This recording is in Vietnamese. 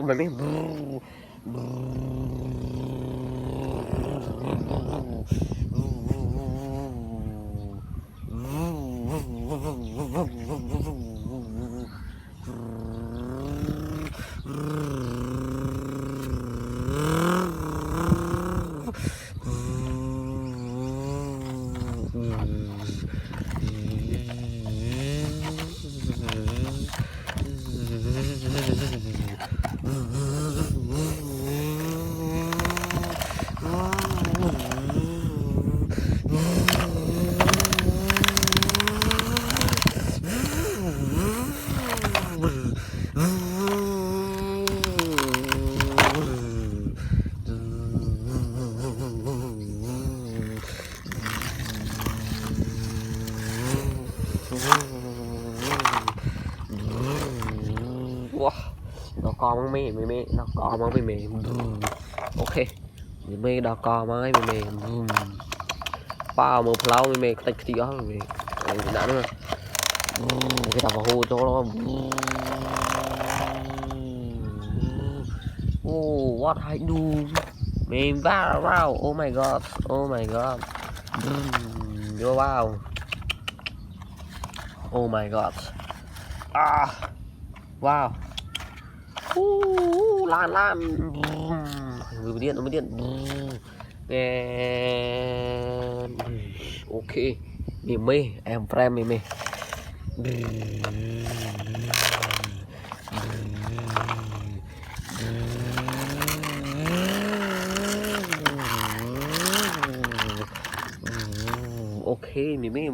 mày biết wow, nó con mang mê nó con mang mê ok mê đó con mang mê bao một lâu mê tách tí đó mê đã nữa cái đập vào hô cho nó oh what I do man wow oh my god wow oh my god ah wow lan vừa mới điện and ok mê em frame mê ok mê